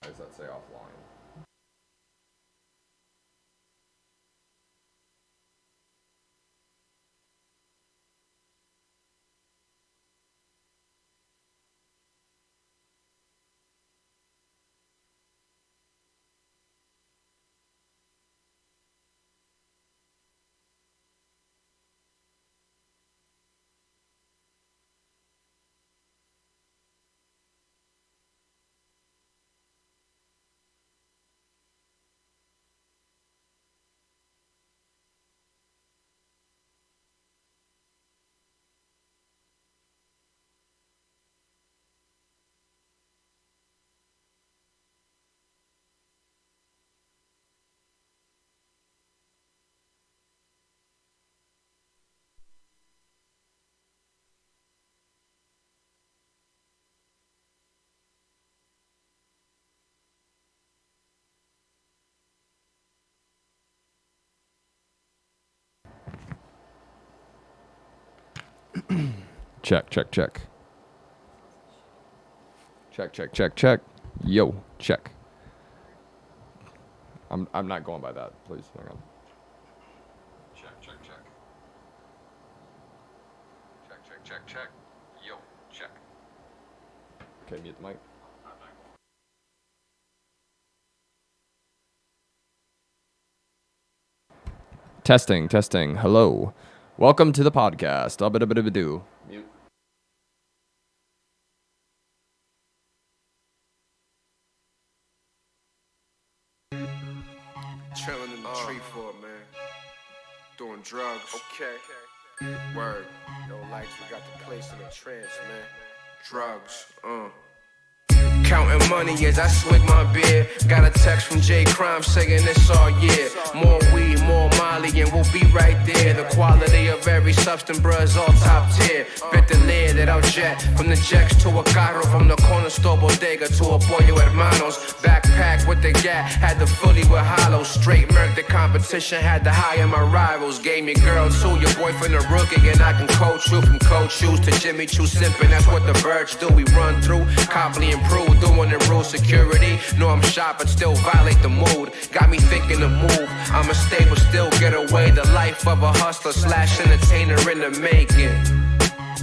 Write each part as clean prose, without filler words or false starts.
does that say offline? Check, check, check. Check, check, check, check. Yo, check. I'm not going by that, please. Hang on. Check, check, check. Check, check, check, check. Yo, check. Okay, mute the mic. Testing, testing. Hello. Welcome to the podcast. Do. Mute. Chilling in the tree for it, man. Doing drugs. Okay. Word. Yo, lights, we got the place in a trance, man. Drugs. Counting money as I swig my beer. Got a text from J Crime saying it's all year. More weed, more Molly, and we'll be right there. The quality of every substance, bruh, is all top tier. Bit the lid that I'll jet. From the Jex to a carro, from the corner store bodega to a pollo hermanos. Backpack with the gat, had the fully with hollow. Straight murk the competition, had to hire my rivals. Gave me girl too, your boyfriend a rookie, and I can coach you from coach shoes to Jimmy Choo simping. That's what the birds do. We run through, constantly improve. Doing the rule security. Know I'm sharp but still violate the mood. Got me thinking to move. I'm a stay but still get away. The life of a hustler / entertainer in the making.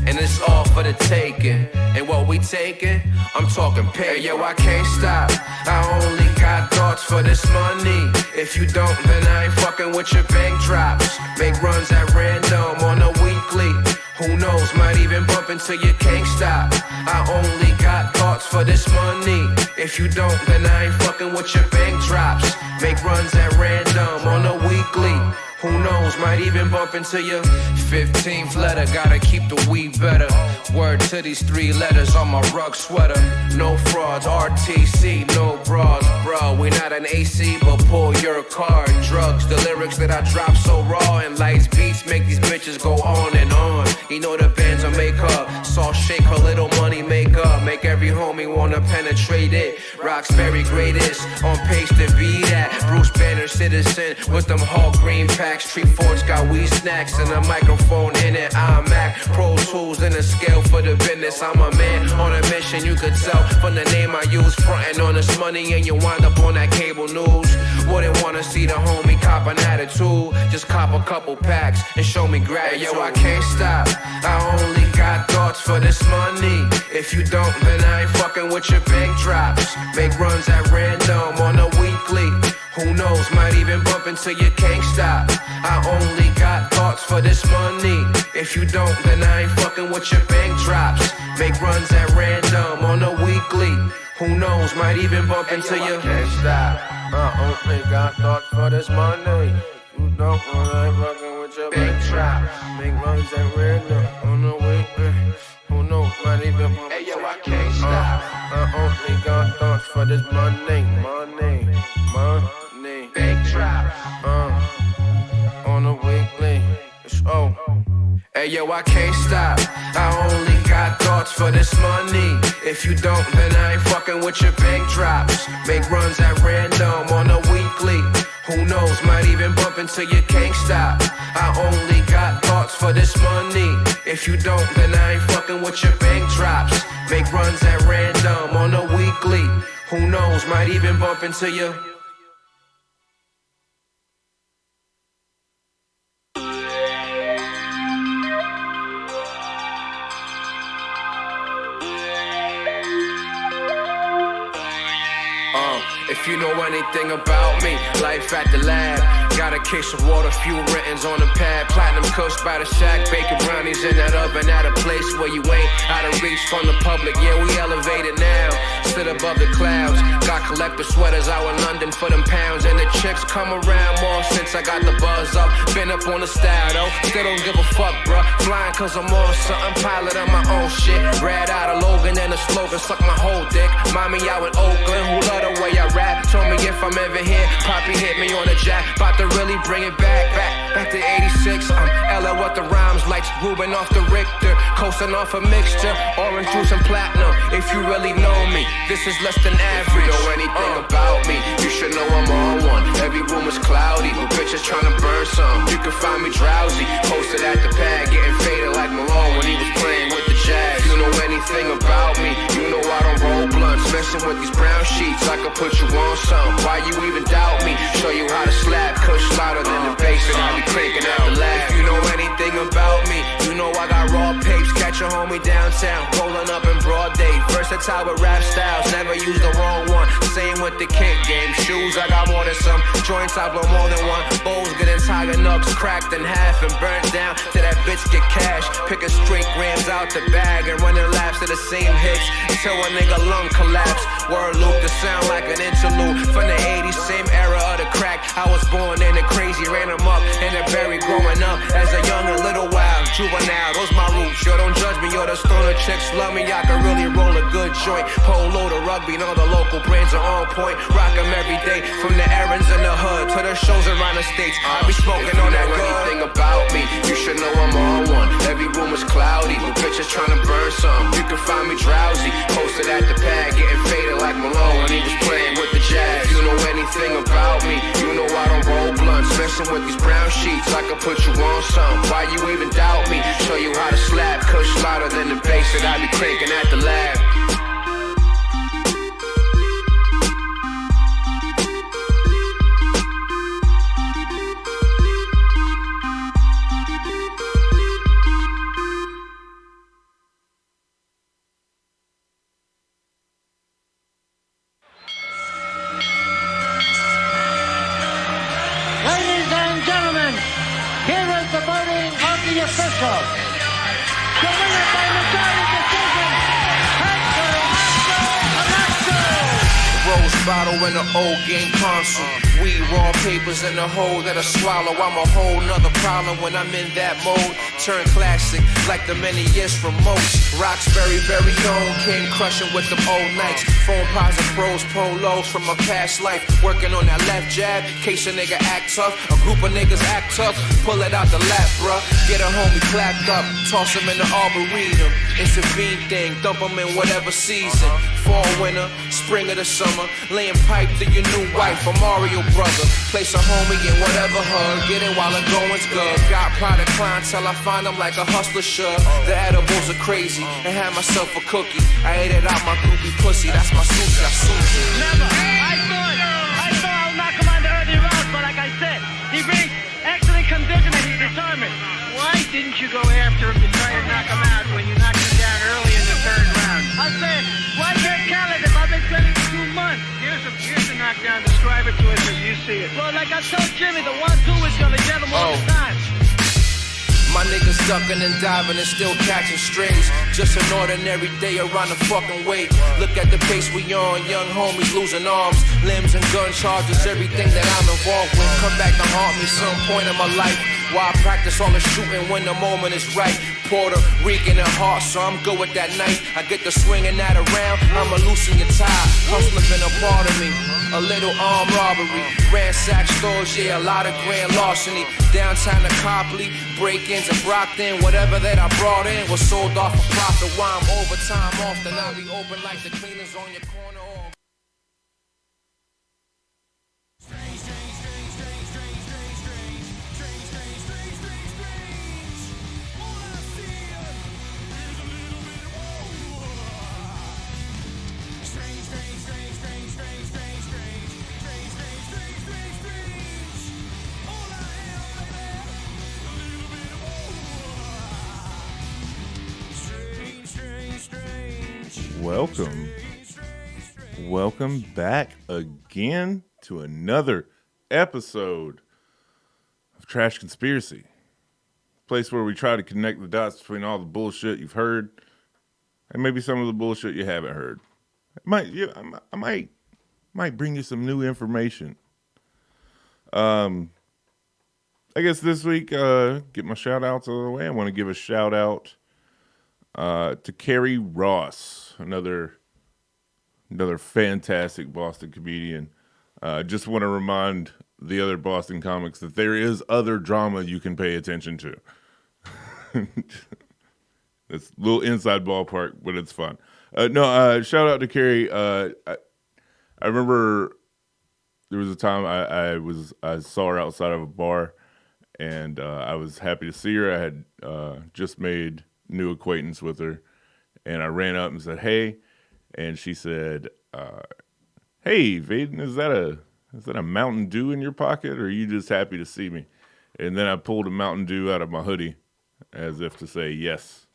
And it's all for the taking. And what we taking? I'm talking pay. Yo, I can't stop. I only got thoughts for this money. If you don't, then I ain't fucking with your bank drops. Make runs at random on a weekly. Who knows, might even bump until you can't stop. I only got thoughts for this money. If you don't, then I ain't fucking with your bank drops. Make runs at random on a weekly. Who knows, might even bump into your 15th letter. Gotta keep the weed better. Word to these 3 letters on my rug sweater. No frauds, RTC, no bras. Bro, we not an AC, but pull your card. Drugs, the lyrics that I drop so raw. And lights, beats make these bitches go on and on. You know the bands I make up. Saw shake her little money make up. Make every homie wanna penetrate it. Roxbury greatest, on pace to be that. Bruce Banner citizen with them Hall green packs. Tree Forts got weed snacks and a microphone in it. I'm Mac, Pro Tools and a scale for the business. I'm a man on a mission, you could tell from the name I use. Frontin' on this money and you wind up on that cable news. Wouldn't wanna see the homie cop an attitude. Just cop a couple packs and show me gratitude. Yo, I can't stop. I only got thoughts for this money. If you don't, then I ain't fucking with your bank drops. Make runs at random on a weekly. Who knows, might even bump until you can't stop. I only got thoughts for this money. If you don't, then I ain't fucking with your bank drops. Make runs at random on a weekly. Who knows, might even bump until you can't stop. I only got thoughts for this money. You don't, I ain't fucking with your bank drops. Make runs at random on a weekly. Who knows, might even bump until you can't stop. I only got thoughts for this money. Money. Bank drops, on a weekly. Hey yo, I can't stop. I only got thoughts for this money. If you don't, then I ain't fucking with your bank drops. Make runs at random on a weekly. Who knows, might even bump into you, can't stop. I only got thoughts for this money. If you don't, then I ain't fucking with your bank drops. Make runs at random on a weekly. Who knows, might even bump into you. If you know anything about me, life at the lab. Got a case of water, few writtens on the pad. Platinum kush by the shack, baking brownies in that oven. At a place where you ain't out of reach from the public. Yeah, we elevated now, sit above the clouds. Got collector sweaters out in London for them pounds. And the chicks come around more since I got the buzz up. Been up on the style though, still don't give a fuck, bruh. Flying cause I'm on something, pilot on my own shit. Rad out of Logan and the slogan, suck my whole dick. Mommy out in Oakland, who love the way I rap. Told me if I'm ever here, Poppy hit me on the jack. About to really bring it back to 86. I'm Ella with the rhymes, lights Ruben off the Richter. Coasting off a mixture, orange juice and platinum. If you really know me, this is less than average. If you know anything about me, you should know I'm on one. Every room is cloudy, but bitches trying to burn some. You can find me drowsy, posted at the pad, getting faded like Malone when he was playing with the Jazz. If you know anything about me, you know I don't roll blunts. Messing with these brown sheets, I could put you on some. Why you even doubt me? Show you how to slap, kush louder than the bass, and I be cranking out the laugh. If you know anything about me, you know I got raw papes. Catch a homie downtown, rolling up in broad day. Versatile with rap styles, never use the wrong one. Same with the kick game. Shoes, I got more than some. Joints, I blow more than one. Bowls get entire nugs, cracked in half and burnt down till that bitch get cash. Picking straight grams out the bag and running laps to the same hits until a nigga lung collapse. Word loop to sound like an interlude from the 80s, same era of the crack. I was born in the crazy, ran them up in the berry growing up as a young and little wild juvenile. Those my roots, yo, don't judge me, yo, the stoner chicks love me. I can really roll a good joint. Polo to rugby and all the local brands are on point. Rock them every day, from the errands in the hood to the shows around the states. I be smoking on that good. If you know anything about me, you should know I'm on one. Every room is cloudy, but bitches trying to burn some. You can find me drowsy, posted at the pad, getting faded like Malone when he was playing with the Jazz. If you know anything about me, you know I don't roll blunts. Messing with these brown sheets, I could put you on some. Why you even doubt me? Show you how to slap, kush louder than the bass that I be cranking at the lab. Ladies and gentlemen, here is the voting of the officials. The winner by majority decision, Hector Amacho. Rose bottle and an old game console. Weed raw papers in a hole that I swallow. I'm a whole nother problem when I'm in that mode. Turn classic like the many years from most. Rocks very own, came crushing with them old nights. Phone pies and pros, polos from my past life. Working on that left jab, case a nigga act tough. A group of niggas act tough, pull it out the lap, bruh. Get a homie clapped up, toss him in the arboretum. It's a bean thing, dump him in whatever season. Fall, winter, spring or the summer. Laying pipe to your new wife, a Mario brother. Place a homie in whatever hug, get it while the going's good. Got product clientele, I find them like a hustler should. The edibles are crazy, and had myself a cookie. I ate it out my groupie pussy, that's my sushi, I sushi. Never. I thought I would knock him on the early round, but like I said, he brings excellent condition and he's determined. Why didn't you go after him to try and knock him out when you knocked him down early in the third round? I said, why get callous if I've been training for 2 months? Here's the knockdown. Describe it to us as you see it. Well, like I told Jimmy, the 1-2 is gonna get him all the time. My niggas ducking and diving and still catching strays. Just an ordinary day around the fucking way. Look at the pace we on, young homies losing arms, limbs and gun charges, everything that I'm involved with. Come back to haunt me some point in my life. While I practice all the shooting when the moment is right. Puerto Rican at heart, so I'm good with that knife. I get the swinging that around, I'ma loosen your tie. Hustling been a part of me. A little armed robbery, ransack stores, yeah, a lot of grand larceny. Downtown to Copley, break-ins and Brockton, whatever that I brought in was sold off for profit. While I'm overtime often, I'll be open like the cleaners on your corner. Welcome back again to another episode of Trash Conspiracy. Place where we try to connect the dots between all the bullshit you've heard and maybe some of the bullshit you haven't heard. I might bring you some new information. I guess this week, get my shout outs out of the way. I want to give a shout out to Carrie Ross, another fantastic Boston comedian. Just want to remind the other Boston comics that there is other drama you can pay attention to. It's a little inside ballpark, but it's fun. Shout out to Carrie. I remember there was a time I saw her outside of a bar, and I was happy to see her. I had just made new acquaintance with her, and I ran up and said, "Hey," and she said, "Hey, Vaiden, is that a Mountain Dew in your pocket, or are you just happy to see me?" And then I pulled a Mountain Dew out of my hoodie, as if to say, "Yes,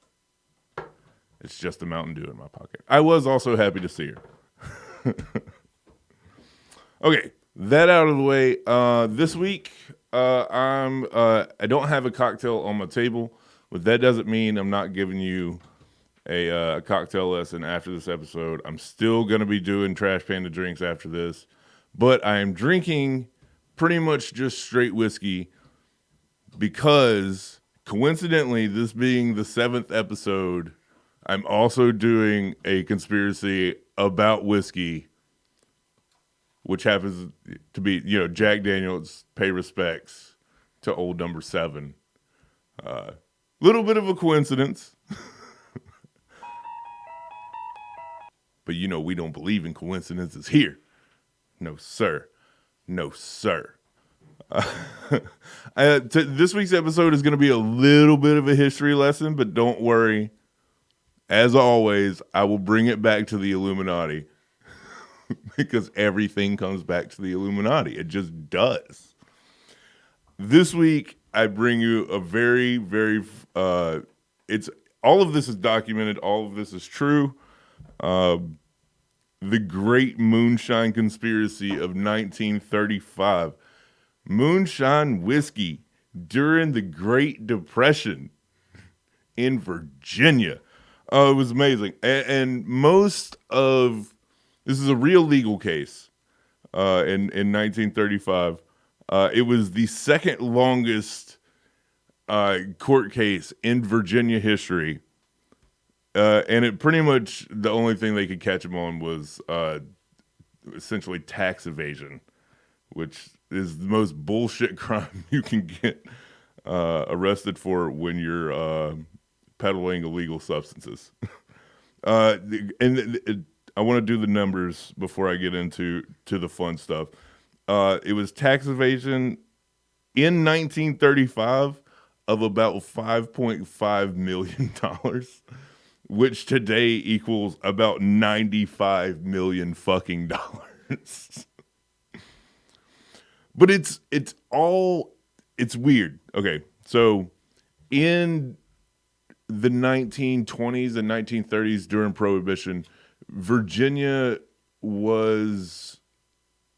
it's just a Mountain Dew in my pocket." I was also happy to see her. Okay, that out of the way. This week, I don't have a cocktail on my table, but that doesn't mean I'm not giving you a cocktail lesson after this episode. I'm still going to be doing Trash Panda drinks after this, but I am drinking pretty much just straight whiskey because, coincidentally, this being the 7th episode, I'm also doing a conspiracy about whiskey, which happens to be, Jack Daniels, pay respects to old number 7. Little bit of a coincidence. But we don't believe in coincidences here. No, sir. No, sir. This week's episode is going to be a little bit of a history lesson, but don't worry. As always, I will bring it back to the Illuminati. Because everything comes back to the Illuminati. It just does. This week, I bring you a very, very, all of this is documented. All of this is true. The Great Moonshine Conspiracy of 1935. Moonshine whiskey during the Great Depression in Virginia. It was amazing. And most of... This is a real legal case in 1935. It was the second longest court case in Virginia history. And it pretty much, the only thing they could catch him on was essentially tax evasion, which is the most bullshit crime you can get arrested for when you're peddling illegal substances. I want to do the numbers before I get into the fun stuff. It was tax evasion in 1935 of about $5.5 million, which today equals about 95 million fucking dollars. But it's weird. Okay, so in the 1920s and 1930s during Prohibition, Virginia was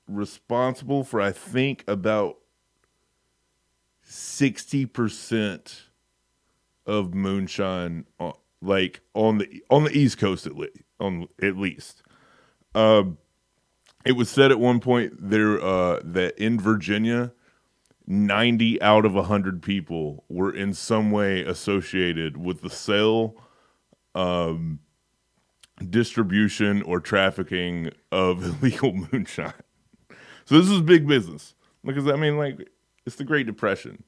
responsible for, I think, about 60% of moonshine, on the East Coast at least. It was said at one point there that in Virginia, 90 out of 100 people were in some way associated with the sale, distribution, or trafficking of illegal moonshine. So this is big business, because it's the Great Depression.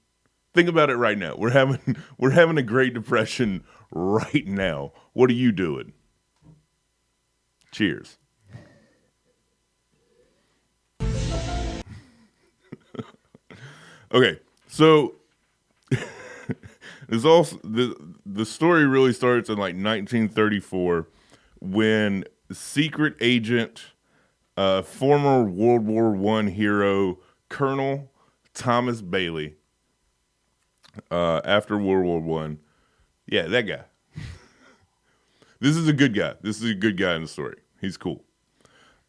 Think about it right now. We're having a Great Depression right now. What are you doing? Cheers. Okay, so there's also the story really starts in 1934 when secret agent, former World War I hero Colonel Thomas Bailey, after World War I, yeah, that guy. This is a good guy. This is a good guy in the story. He's cool.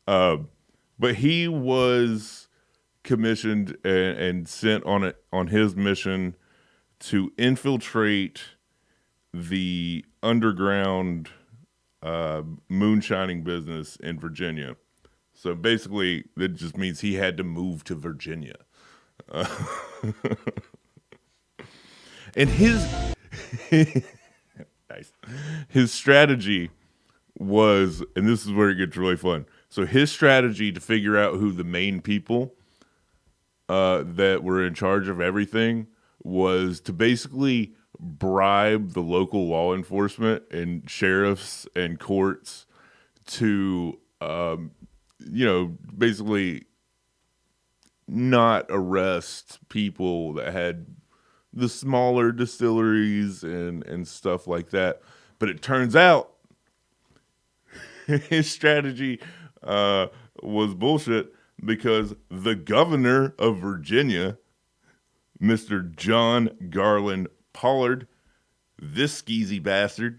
But he was commissioned and sent on his mission to infiltrate the underground moonshining business in Virginia. So basically, that just means he had to move to Virginia. And his nice. His strategy was, and this is where it gets really fun. So his strategy to figure out who the main people that were in charge of everything was to basically bribe the local law enforcement and sheriffs and courts to, basically not arrest people that had the smaller distilleries and stuff like that. But it turns out his strategy was bullshit because the governor of Virginia, Mr. John Garland Pollard, this skeezy bastard,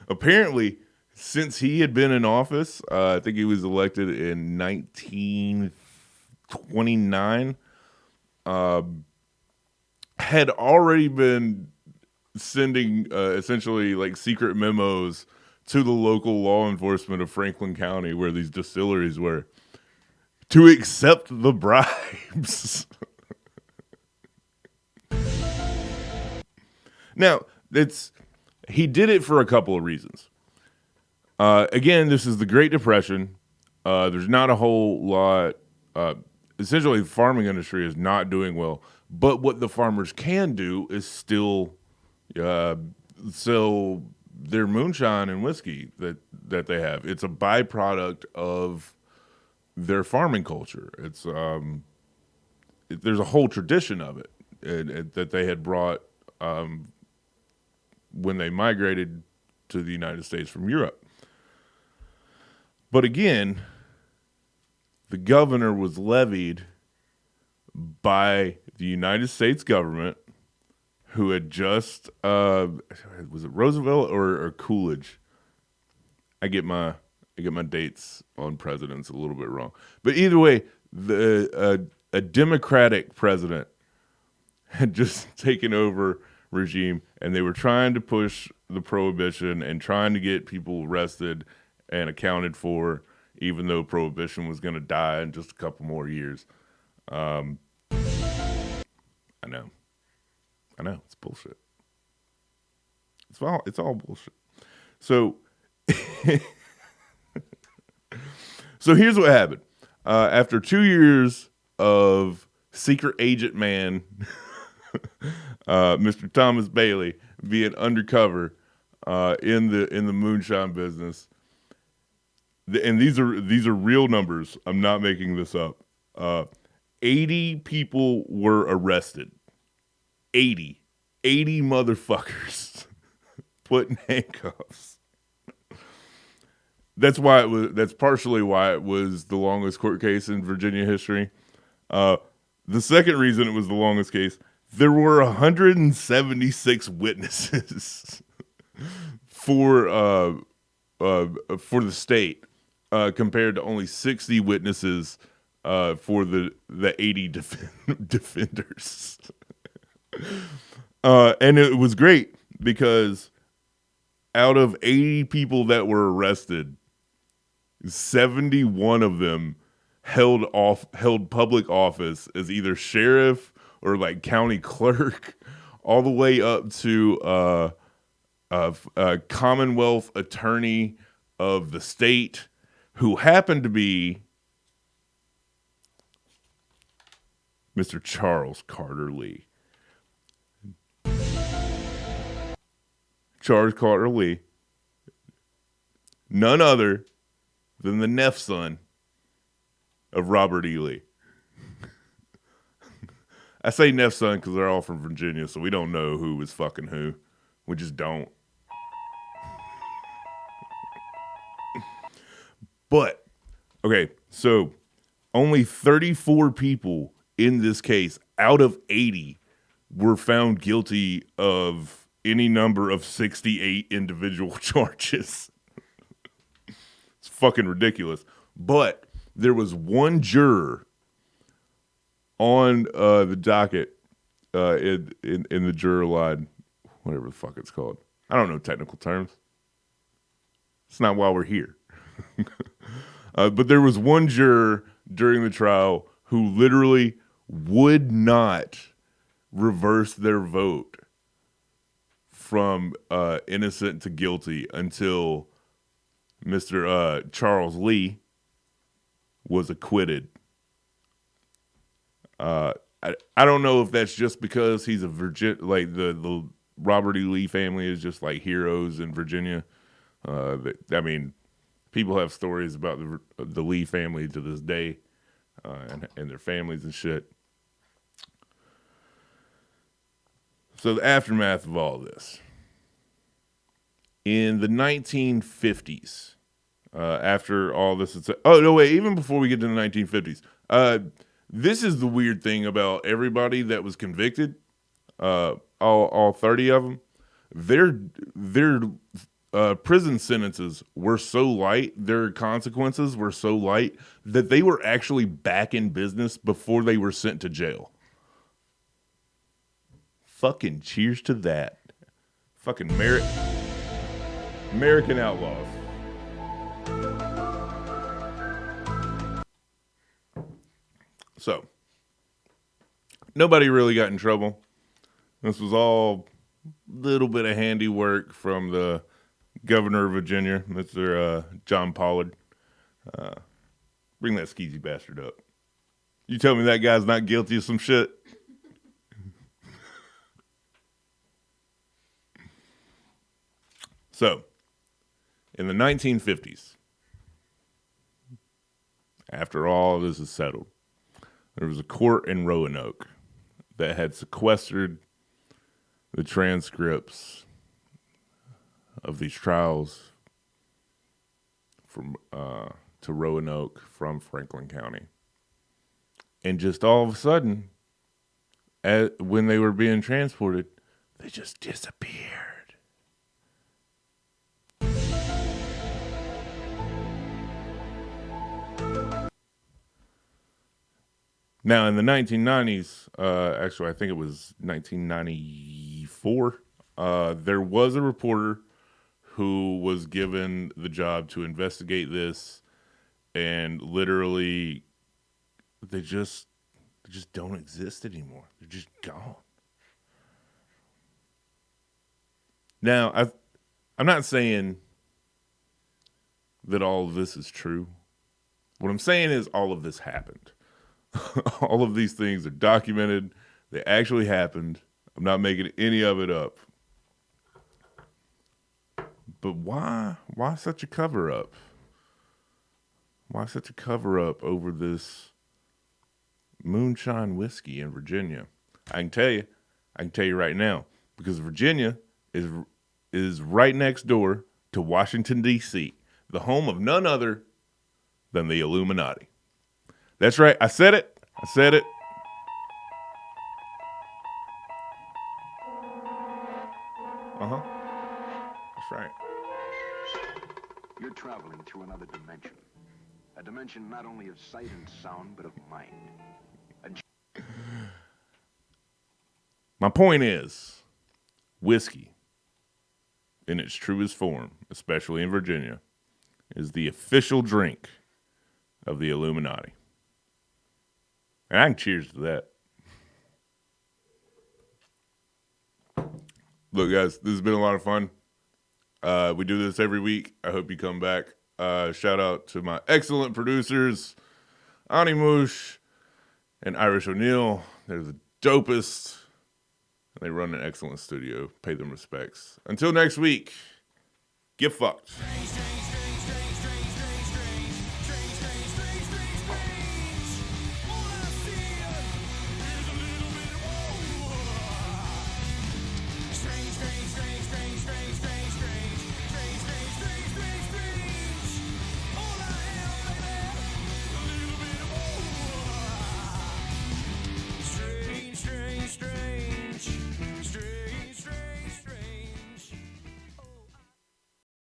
apparently, since he had been in office, I think he was elected in 1929, had already been sending essentially like secret memos to the local law enforcement of Franklin County, where these distilleries were, to accept the bribes. Now, he did it for a couple of reasons. Again, this is the Great Depression. There's not a whole lot. Essentially, the farming industry is not doing well. But what the farmers can do is still sell their moonshine and whiskey that they have. It's a byproduct of their farming culture. It's there's a whole tradition of it that they had brought when they migrated to the United States from Europe. But again, the governor was levied by the United States government, who had just was it Roosevelt or Coolidge? I get my dates on presidents a little bit wrong, but either way, a Democratic president had just taken over regime, and they were trying to push the prohibition and trying to get people arrested and accounted for, even though prohibition was going to die in just a couple more years. I know, it's bullshit. It's all bullshit. So, so here's what happened. After 2 years of secret agent man, Mr. Thomas Bailey being undercover in the moonshine business, and these are real numbers. I'm not making this up. 80 people were arrested. 80 motherfuckers put in handcuffs. That's partially why it was the longest court case in Virginia history. The second reason it was the longest case, there were 176 witnesses for the state, compared to only 60 witnesses for the 80 defenders. And it was great because out of 80 people that were arrested, 71 of them held public office as either sheriff or like county clerk, all the way up to Commonwealth attorney of the state, who happened to be Mr. Charles Carter Lee. Charles Carter Lee, none other than the nepson of Robert E. Lee. I say nepson because they're all from Virginia, so we don't know who was fucking who. We just don't. But, okay, so only 34 people in this case out of 80 were found guilty of any number of 68 individual charges. It's fucking ridiculous. But there was one juror on the docket in the juror line, whatever the fuck it's called. I don't know technical terms. It's not why we're here. But there was one juror during the trial who literally would not reverse their vote from innocent to guilty until Mr. Charles Lee was acquitted. I don't know if that's just because he's a like the Robert E. Lee family is just like heroes in Virginia. I mean, people have stories about the Lee family to this day, and their families and shit. So the aftermath of all this. In the 1950s, after all this, even before we get to the 1950s, this is the weird thing about everybody that was convicted, all 30 of them, their prison sentences were so light, their consequences were so light that they were actually back in business before they were sent to jail. Fucking cheers to that. Fucking American outlaws. So, nobody really got in trouble. This was all a little bit of handiwork from the governor of Virginia, Mr. John Pollard. Bring that skeezy bastard up. You tell me that guy's not guilty of some shit? So, in the 1950s, after all this is settled, there was a court in Roanoke that had sequestered the transcripts of these trials from to Roanoke from Franklin County. And just all of a sudden, when they were being transported, they just disappeared. Now, in the 1990s, actually, I think it was 1994, there was a reporter who was given the job to investigate this, and literally, they just don't exist anymore. They're just gone. Now, I'm not saying that all of this is true. What I'm saying is all of this happened. All of these things are documented. They actually happened. I'm not making any of it up. But why such a cover-up? Why such a cover-up over this moonshine whiskey in Virginia? I can tell you right now, because Virginia is right next door to Washington, D.C., the home of none other than the Illuminati. That's right. I said it. Uh-huh. That's right. You're traveling through another dimension. A dimension not only of sight and sound, but of mind. My point is, whiskey, in its truest form, especially in Virginia, is the official drink of the Illuminati. And I can cheers to that. Look, guys, this has been a lot of fun. We do this every week. I hope you come back. Shout out to my excellent producers, Ani Moush and Irish O'Neill. They're the dopest. They run an excellent studio. Pay them respects. Until next week, get fucked.